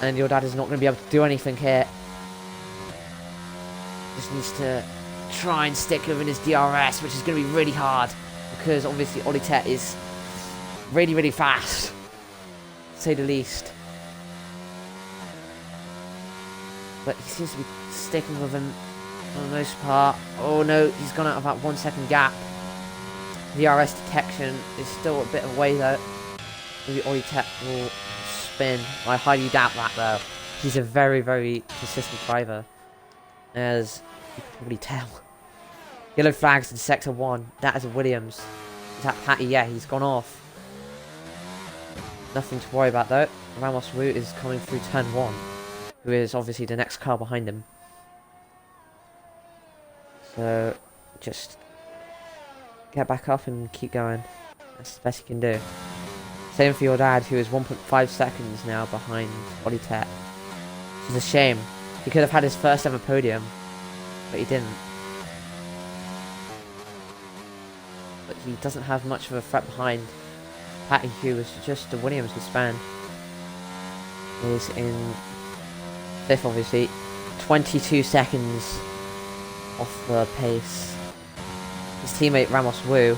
And your dad is not going to be able to do anything here. Just needs to try and stick within his DRS, which is going to be really hard. Because obviously Oliteit is really fast. To say the least. But he seems to be sticking with him for the most part. Oh no, he's gone out of that 1 second gap. The RS detection is still a bit away though. Maybe Oliteit will spin. I highly doubt that though. He's a very consistent driver, as you can probably tell. Yellow flags in sector 1. That is a Williams. Is that Patty? Yeah, he's gone off. Nothing to worry about though. Ramos Root is coming through turn 1, who is obviously the next car behind him. So, just get back up and keep going. That's the best you can do. Same for your dad, who is 1.5 seconds now behind Oliteit. Which is a shame. He could have had his first ever podium, but he didn't. But he doesn't have much of a threat behind Patty, who was just the Williams with span. Is in 5th, obviously. 22 seconds off the pace. His teammate Ramos Wu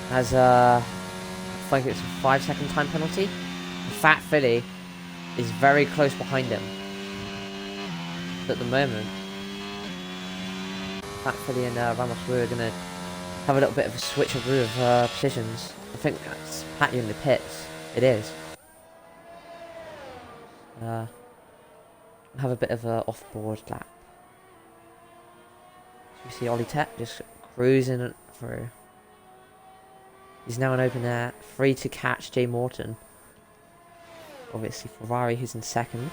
has I think it's a 5-second time penalty. Fat Philly is very close behind him at the moment. Fat Philly and Ramos Wu are going to have a little bit of a switcheroo of positions. I think that's Patty in the pits. It is. Have a bit of a off-board lap. You see Oliteit just cruising through. He's now an open air, free to catch Jay Morton. Obviously Ferrari, who's in 2nd.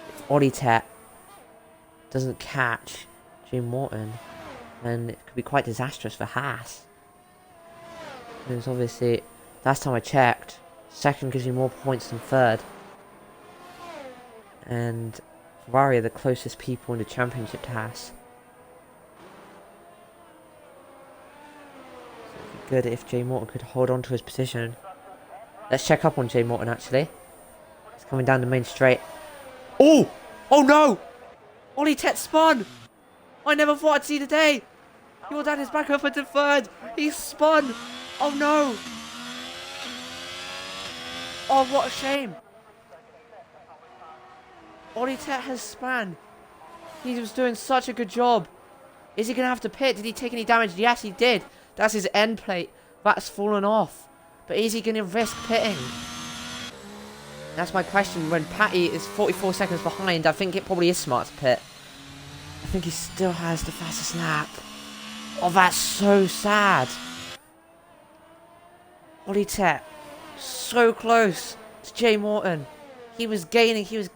If Oliteit doesn't catch Jay Morton, then it could be quite disastrous for Haas. Because obviously, last time I checked, 2nd gives you more points than 3rd. And Ferrari are the closest people in the championship to Haas. So it'd be good if Jay Morton could hold on to his position. Let's check up on Jay Morton actually. He's coming down the main straight. Oh! Oh no! Oliteit spun! I never thought I'd see the day! Your dad is back up into 3rd! He's spun! Oh no! Oh, what a shame! Oliteit has spun. He was doing such a good job. Is he going to have to pit? Did he take any damage? Yes, he did. That's his end plate. That's fallen off. But is he going to risk pitting? That's my question. When Patty is 44 seconds behind, I think it probably is smart to pit. I think he still has the fastest lap. Oh, that's so sad. Oliteit, so close to Jay Morton. He was gaining. He was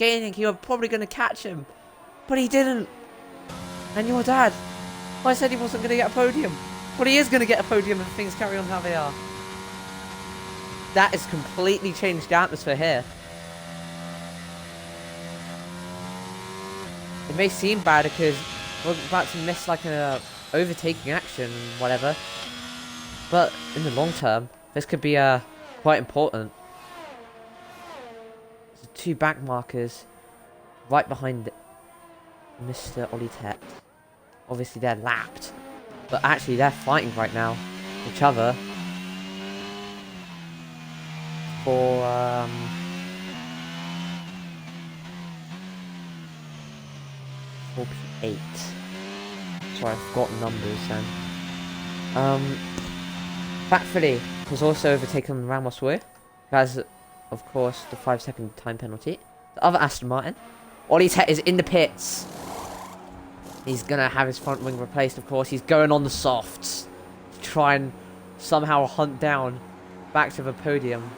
probably going to catch him. But he didn't. And your dad, I said he wasn't going to get a podium. But he is going to get a podium if things carry on how they are. That has completely changed the atmosphere here. It may seem bad because we're about to miss like an overtaking action, whatever. But in the long term, this could be quite important. There's 2 back markers right behind Mr. Oliteit. Obviously they're lapped, but actually they're fighting right now each other for P8. Sorry, I forgot numbers then. Factfully has also overtaken Ramos Wu, who has, of course, the 5-second time penalty. The other Aston Martin, Oliteit, is in the pits. He's gonna have his front wing replaced, of course. He's going on the softs to try and somehow hunt down back to the podium.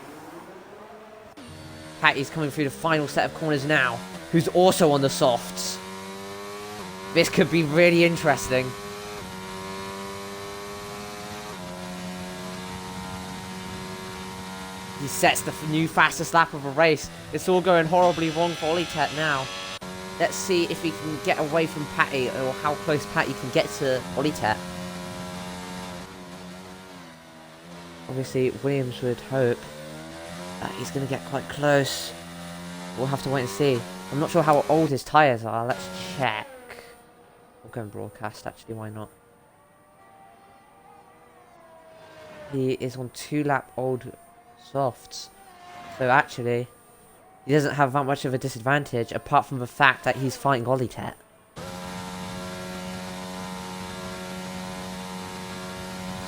Patty's coming through the final set of corners now, who's also on the softs. This could be really interesting. He sets the new fastest lap of a race. It's all going horribly wrong for Oliteit now. Let's see if he can get away from Patty, or how close Patty can get to Oliteit. Obviously, Williams would hope that he's going to get quite close. We'll have to wait and see. I'm not sure how old his tyres are. Let's check. We'll go and broadcast, actually, why not? He is on 2-lap old softs. So actually, he doesn't have that much of a disadvantage, apart from the fact that he's fighting Oliteit.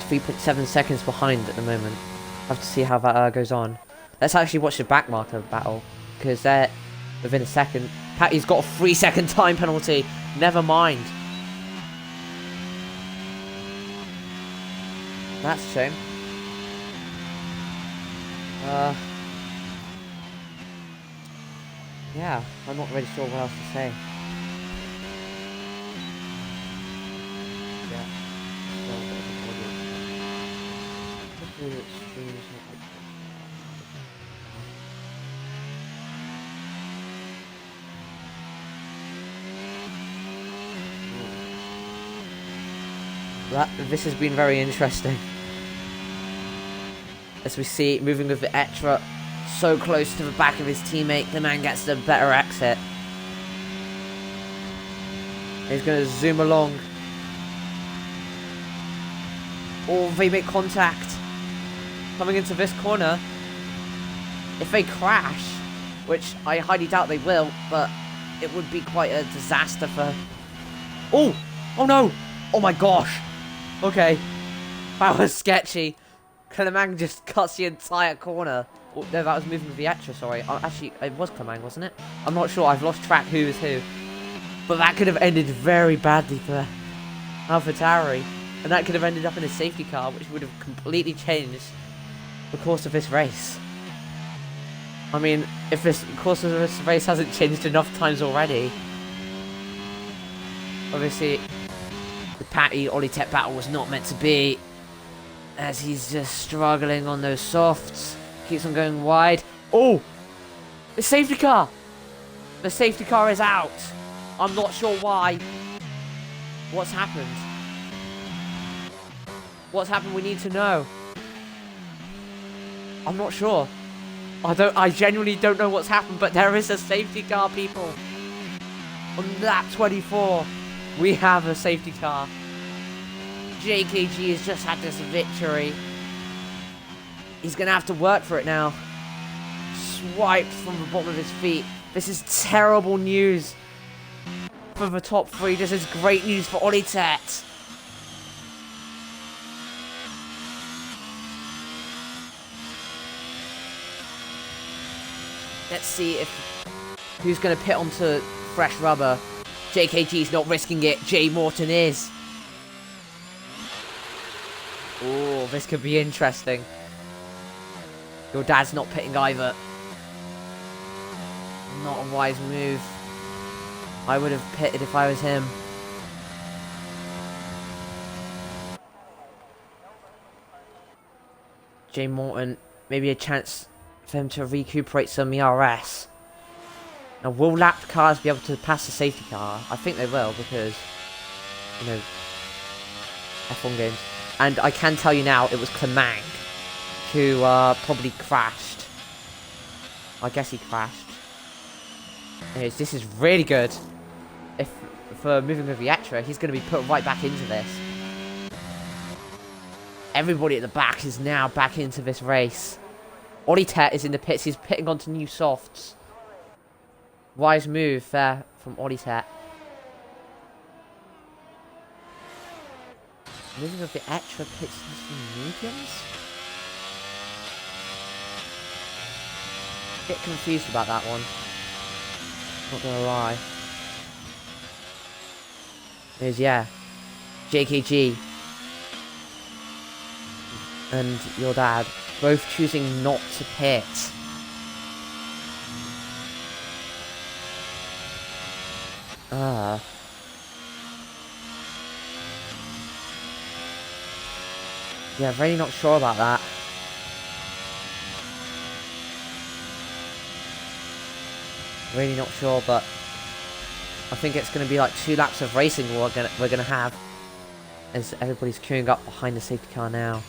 He's 3.7 seconds behind at the moment. Have to see how that goes on. Let's actually watch the backmarker battle, because they're within a second. Patty's got a 3-second time penalty. Never mind. That's a shame. Yeah, I'm not really sure what else to say. Yeah. This has been very interesting. As we see, moving with the Etra so close to the back of his teammate, the man gets the better exit. He's going to zoom along. Oh, they make contact. Coming into this corner. If they crash, which I highly doubt they will, but it would be quite a disaster for... Oh! Oh no! Oh my gosh! Okay. That was sketchy. Clemang just cuts the entire corner. Oh, no, that was moving with the Etra, sorry. Actually, it was Clemang, wasn't it? I'm not sure. I've lost track who is who. But that could have ended very badly for AlphaTauri. And that could have ended up in a safety car, which would have completely changed the course of this race. I mean, if the course of this race hasn't changed enough times already. Obviously, the Patty Oliteit battle was not meant to be. As he's just struggling on those softs. Keeps on going wide. Oh! The safety car! The safety car is out. I'm not sure why. What's happened? What's happened? We need to know. I'm not sure. I genuinely don't know what's happened, but there is a safety car, people. On lap 24, we have a safety car. JKG has just had this victory. He's going to have to work for it now. Swiped from the bottom of his feet. This is terrible news for the top three. This is great news for Oliteit. Let's see who's going to pit onto fresh rubber. JKG's not risking it. Jay Morton is. Oh, this could be interesting. Your dad's not pitting either. Not a wise move. I would have pitted if I was him. Jay Morton, maybe a chance for him to recuperate some ERS. Now, will lapped cars be able to pass the safety car? I think they will, because, you know, F1 games. And I can tell you now, it was Clemang who probably crashed. I guess he crashed. Anyways, this is really good. For moving with the Etra, he's going to be put right back into this. Everybody at the back is now back into this race. Oliteit is in the pits. He's pitting onto new softs. Wise move there from Oliteit. Moving with the Etra pits into mediums. Bit confused about that one. Not gonna lie. Yeah, JKG and your dad both choosing not to pit. Yeah, really not sure about that. Really not sure, but I think it's going to be like 2 laps of racing we're gonna have, as everybody's queuing up behind the safety car now.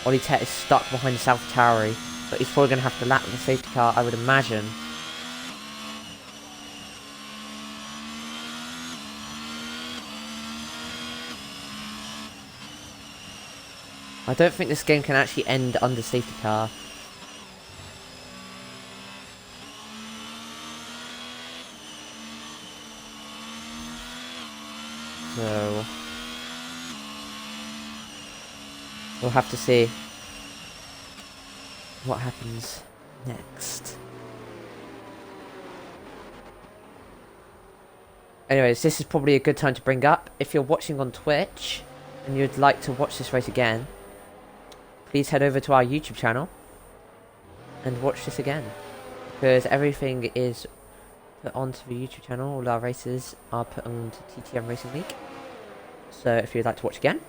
Oliteit is stuck behind the AlphaTauri, but he's probably going to have to lap the safety car, I would imagine. I don't think this game can actually end under safety car. So we'll have to see what happens next. Anyways, this is probably a good time to bring up, if you're watching on Twitch and you'd like to watch this race again, please head over to our YouTube channel and watch this again, because everything is put onto the YouTube channel. All our races are put onto TTM Racing League. So if you'd like to watch again,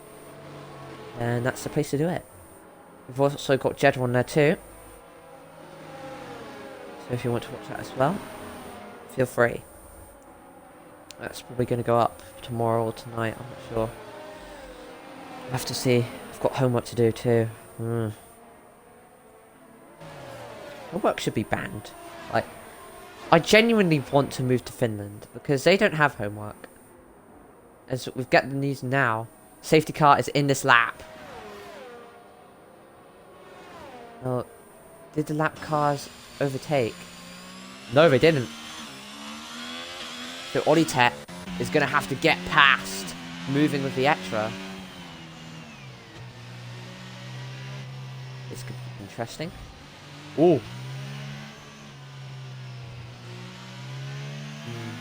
then that's the place to do it. We've also got Jeddah on there too. So if you want to watch that as well, feel free. That's probably going to go up tomorrow or tonight, I'm not sure. We'll have to see. I've got homework to do too. Homework should be banned. Like, I genuinely want to move to Finland because they don't have homework. As we've got the news now, safety car is in this lap. Oh, did the lap cars overtake? No, they didn't. So Oliteit is going to have to get past moving with the extra. This could be interesting. Ooh.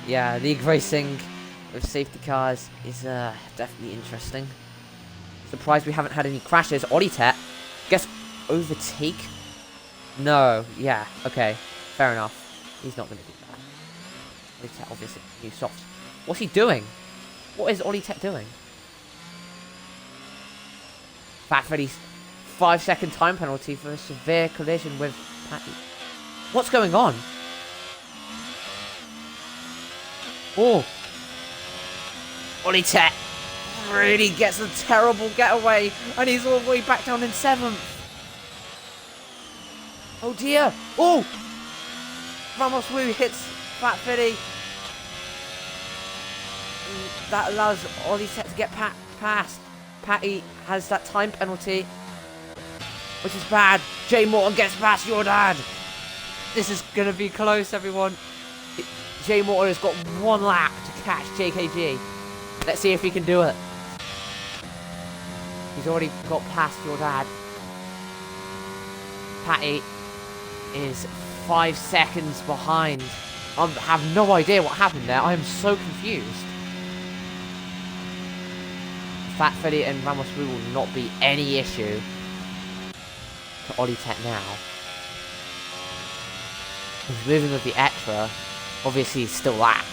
Yeah, league racing with safety cars is definitely interesting. Surprised we haven't had any crashes. Oliteit, guess overtake? No, yeah, okay, fair enough. He's not going to do that. Oliteit obviously new soft. What's he doing? What is Oliteit doing? Fat Freddy's 5-second time penalty for a severe collision with Patty. What's going on? Oh, Oliteit really gets a terrible getaway, and he's all the way back down in 7th. Oh dear! Oh, Ramos Wu hits Fat Freddy. That allows Oliteit to get past. Patty has that time penalty, which is bad. Jay Morton gets past your dad. This is gonna be close, everyone. Jay Morton has got 1 lap to catch JKG. Let's see if he can do it. He's already got past your dad. Patty is 5 seconds behind. I have no idea what happened there. I am so confused. Fat Freddy and Ramos Wu will not be any issue to Oliteit now. He's moving with the extra. Obviously, he's still lapped.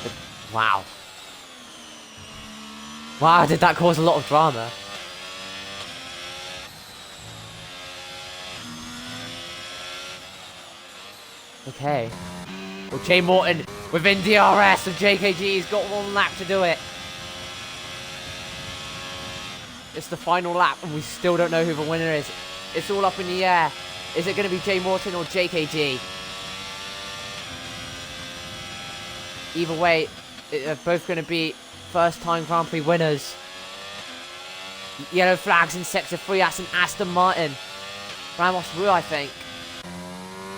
But, wow. Wow, did that cause a lot of drama? Okay. Well, Jay Morton within DRS of JKG. He's got 1 lap to do it. It's the final lap, and we still don't know who the winner is. It's all up in the air. Is it going to be Jay Morton or JKG? Either way, they're both going to be first-time Grand Prix winners. Yellow flags in Sector 3. That's an Aston Martin. Ramos Wu, I think.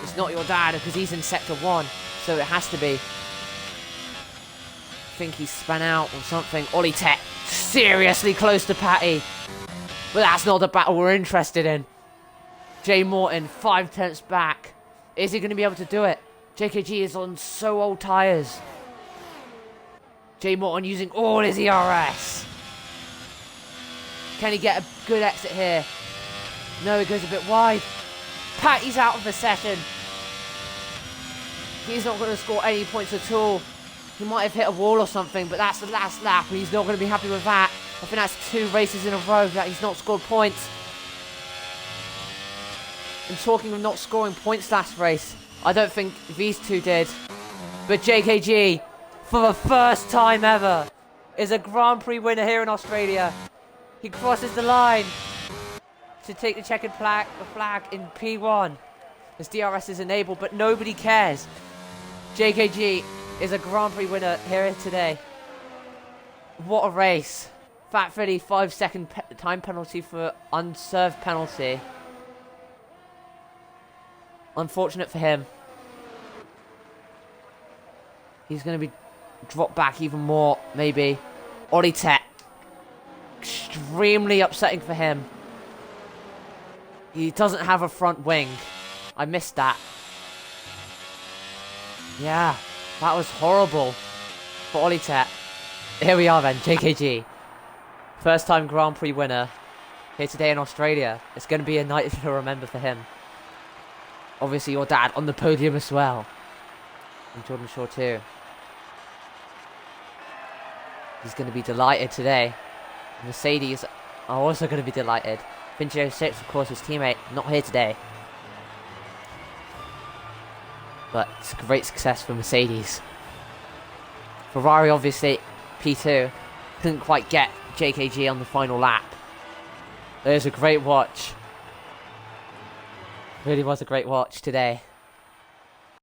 It's not your dad because he's in Sector 1, so it has to be. I think he spun out or something. Oliteit seriously close to Patty. But that's not the battle we're interested in. Jay Morton, 5/10 back. Is he going to be able to do it? JKG is on so old tyres. Jay Morton using all his ERS. Can he get a good exit here? No, he goes a bit wide. Patty's out of the session. He's not going to score any points at all. He might have hit a wall or something, but that's the last lap, and he's not going to be happy with that. I think that's 2 races in a row that he's not scored points. And talking of not scoring points last race, I don't think these two did. But JKG, for the first time ever, is a Grand Prix winner here in Australia. He crosses the line to take the checkered flag in P1. His DRS is enabled, but nobody cares. JKG is a Grand Prix winner here today. What a race. Fat Freddy, 5-second time penalty for unserved penalty. Unfortunate for him. He's going to be dropped back even more, maybe. Oliteit. Extremely upsetting for him. He doesn't have a front wing. I missed that. Yeah, that was horrible for Oliteit. Here we are then, JKG. First time Grand Prix winner here today in Australia. It's going to be a night to remember for him. Obviously your dad on the podium as well. And Jordan Shaw too. He's going to be delighted today. Mercedes are also going to be delighted. Vinci 06, of course, his teammate, not here today. but it's a great success for Mercedes. Ferrari obviously P2 couldn't quite get JKG on the final lap. It was a great watch. Really was a great watch today.